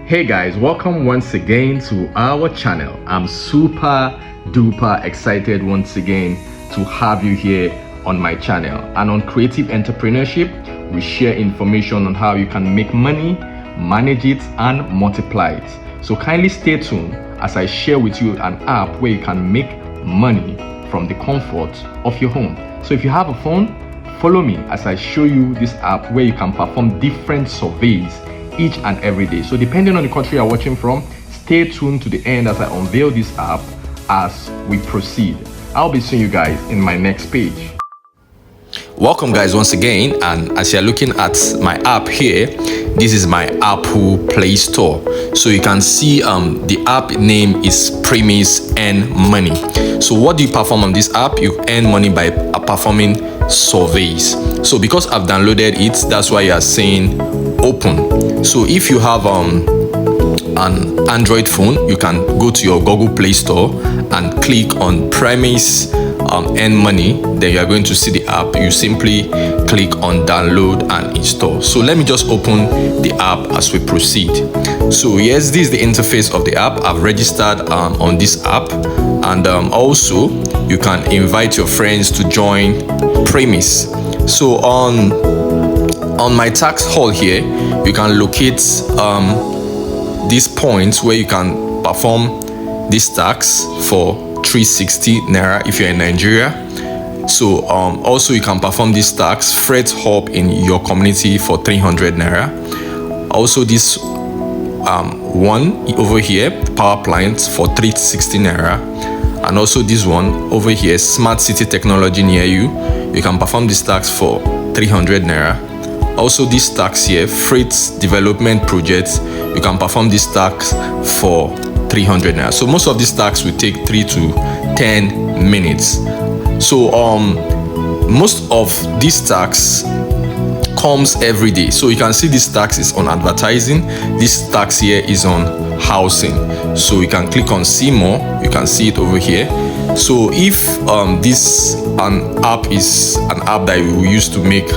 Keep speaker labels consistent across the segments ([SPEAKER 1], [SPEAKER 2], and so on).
[SPEAKER 1] Hey guys, welcome once again to our channel. I'm super duper excited once again to have you here on my channel. And on Creative Entrepreneurship, we share information on how you can make money, manage it, and multiply it. So kindly stay tuned as I share with you an app where you can make money from the comfort of your home. So if you have a phone, follow me as I show you this app where you can perform different surveys each and every day. So depending on the country you're watching from, stay tuned to the end as I unveil this app as we proceed. I'll be seeing you guys in my next page.
[SPEAKER 2] Welcome guys once again, and as you're looking at my app here, this is my Apple Play Store. So you can see the app name is Premise Earn Money. So what do you perform on this app? You earn money by performing surveys. So because I've downloaded it, that's why you are saying open. So if you have an Android phone, you can go to your Google Play Store and click on Premise Earn Money. Then you are going to see the app. You simply click on download and install. So let me just open the app as we proceed. So yes, this is the interface of the app. I've registered on this app, and also you can invite your friends to join Premise. So on my tax hall here, you can locate these points where you can perform this tax for 360 naira if you're in Nigeria. So also you can perform this tax freight hub in your community for 300 naira. Also this one over here, power plant, for 360 naira. And also this one over here, smart city technology near you, you can perform this tax for 300 naira. Also this tax here, freight development projects, you can perform this tax for 300 naira. So most of these tax will take 3 to 10 minutes. So most of this tax comes every day. So you can see this tax is on advertising. This tax here is on housing. So you can click on see more. You can see it over here. So if this app is an app that you use to make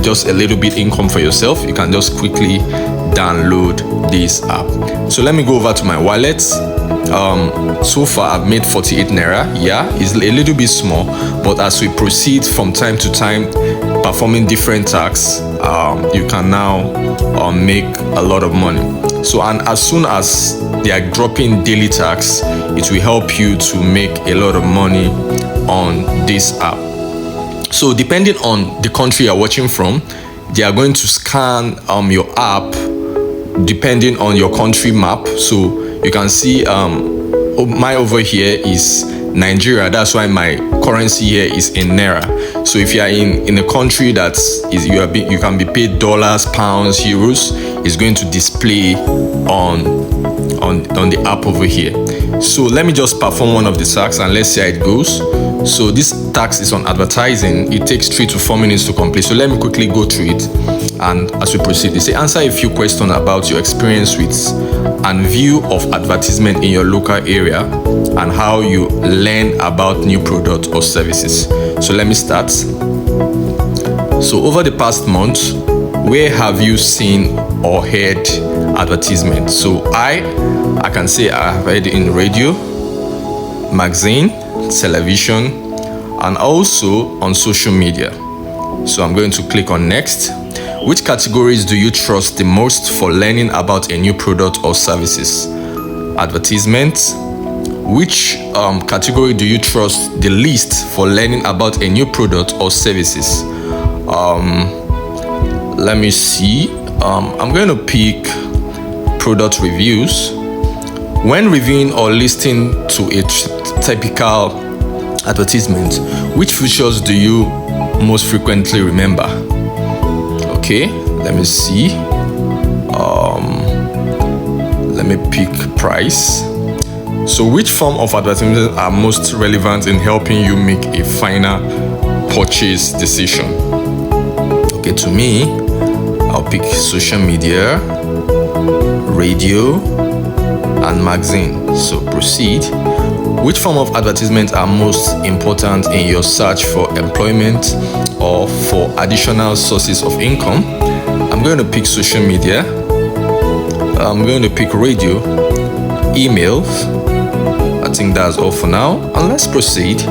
[SPEAKER 2] just a little bit income for yourself, you can just quickly download this app. So let me go over to my wallet. So far I've made 48 naira. Yeah, it's a little bit small, but as we proceed from time to time performing different tasks, you can now make a lot of money. So, and as soon as they are dropping daily tasks, it will help you to make a lot of money on this app. So depending on the country you're watching from, they are going to scan your app depending on your country map. So you can see my over here is Nigeria. That's why my currency here is in naira. So if you are in a country that is you can be paid dollars, pounds, euros, it's going to display on the app over here. So let me just perform one of the tasks and let's see how it goes. So this tax is on advertising. It takes 3 to 4 minutes to complete. So let me quickly go through it, and as we proceed, they say answer a few questions about your experience with and view of advertisement in your local area and how you learn about new products or services. So let me start. So over the past month, where have you seen or heard advertisement? So I can say I have heard in radio, magazine, television, and also on social media. So I'm going to click on next. Which categories do you trust the most for learning about a new product or services? Advertisement. Which category do you trust the least for learning about a new product or services? Let me see. I'm going to pick product reviews. When reviewing or listening to a typical advertisement, which features do you most frequently remember? Okay, let me see. Let me pick price. So which form of advertisements are most relevant in helping you make a final purchase decision? Okay, to me, I'll pick social media, radio, and magazine. So proceed. Which form of advertisement are most important in your search for employment or for additional sources of income? I'm going to pick social media. I'm going to pick radio, email. I think that's all for now, and let's proceed.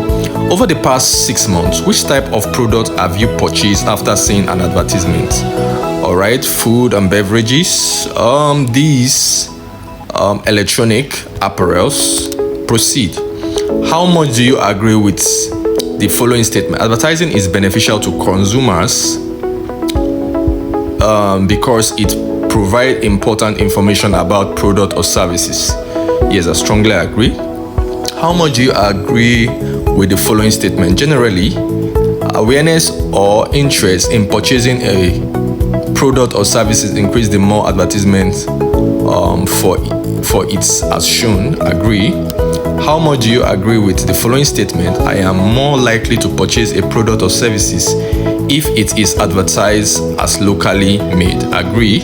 [SPEAKER 2] Over the past 6 months, which type of product have you purchased after seeing an advertisement? All right, food and beverages, these electronic apparels. Proceed. How much do you agree with the following statement? Advertising is beneficial to consumers because it provides important information about product or services. Yes, I strongly agree. How much do you agree with the following statement? Generally, awareness or interest in purchasing a product or services increase the more advertisements for it as shown. Agree. How much do you agree with the following statement? I am more likely to purchase a product or services if it is advertised as locally made. Agree.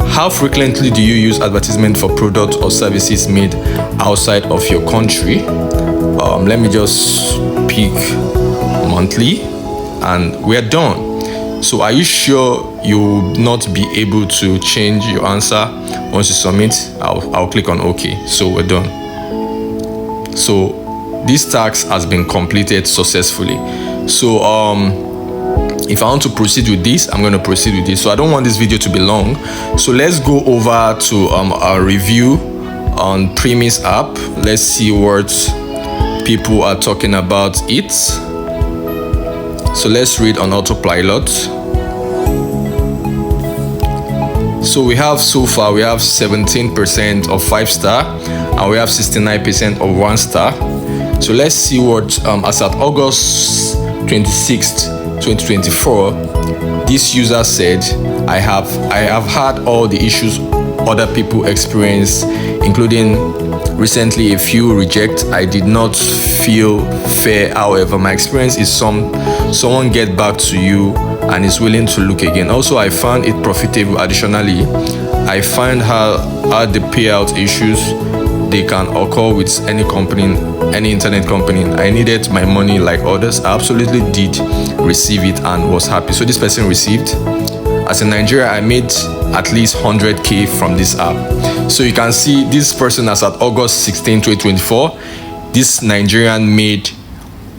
[SPEAKER 2] How frequently do you use advertisement for products or services made outside of your country? Let me just pick monthly, and we're done. So are you sure you will not be able to change your answer once you submit? I'll click on OK. So we're done. So this task has been completed successfully. So if I want to proceed with this, I'm going to proceed with this. So I don't want this video to be long. So let's go over to our review on Premise app. Let's see what people are talking about it. So let's read on autopilot. So we have so far, we have 17% of 5-star and we have 69% of 1-star. So let's see what as at August 26th 2024, this user said, I have had all the issues other people experience, including recently a few rejects. I did not feel fair. However, my experience is someone get back to you and is willing to look again. Also, I found it profitable. Additionally, I find how the payout issues they can occur with any company, any internet company. I needed my money like others. I absolutely did receive it and was happy. So this person received. As in Nigeria, I made at least 100k from this app. So you can see this person as at August 16, 2024, this Nigerian made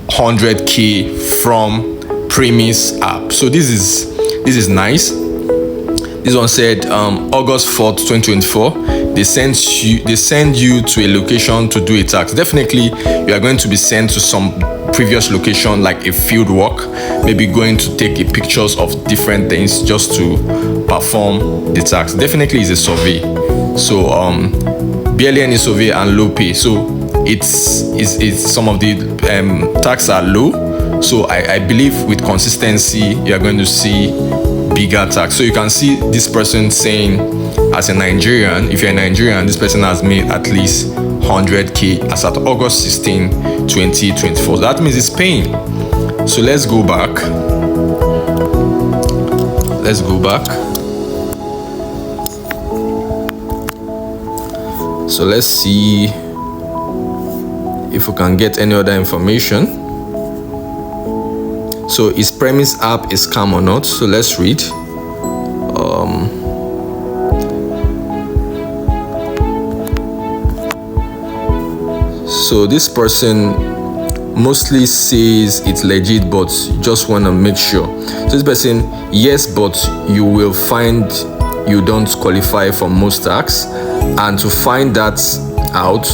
[SPEAKER 2] 100k from Premise app. So this is nice. This one said August 4th, 2024, they send you to a location to do a task. Definitely you are going to be sent to some previous location, like a field work, maybe going to take pictures of different things just to perform the task. Definitely is a survey. So barely any survey and low pay. So it's some of the tasks are low. So I believe with consistency you are going to see bigger tax. So you can see this person saying, as a Nigerian, if you're a Nigerian, this person has made at least 100k as at August 16, 2024. That means it's paying. So let's go back. So let's see if we can get any other information. So is Premise app a scam or not? So let's read. So this person mostly says it's legit, but just want to make sure. So this person, yes, but you will find you don't qualify for most tax, and to find that out,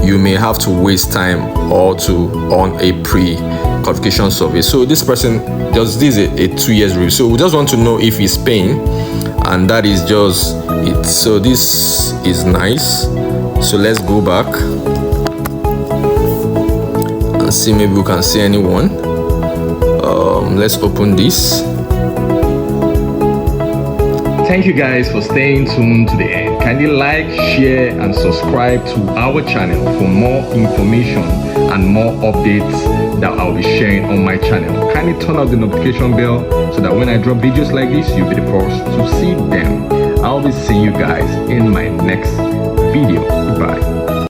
[SPEAKER 2] you may have to waste time or to on a pre-qualification survey. So this person just this is a 2 years review. So we just want to know if he's paying, and that is just it. So this is nice. So let's go back and see, maybe we can see anyone. Let's open this.
[SPEAKER 1] Thank you guys for staying tuned to the end. Kindly like, share and subscribe to our channel for more information and more updates that I'll be sharing on my channel. Kindly turn on the notification bell so that when I drop videos like this, you'll be the first to see them. I'll be seeing you guys in my next video. Goodbye.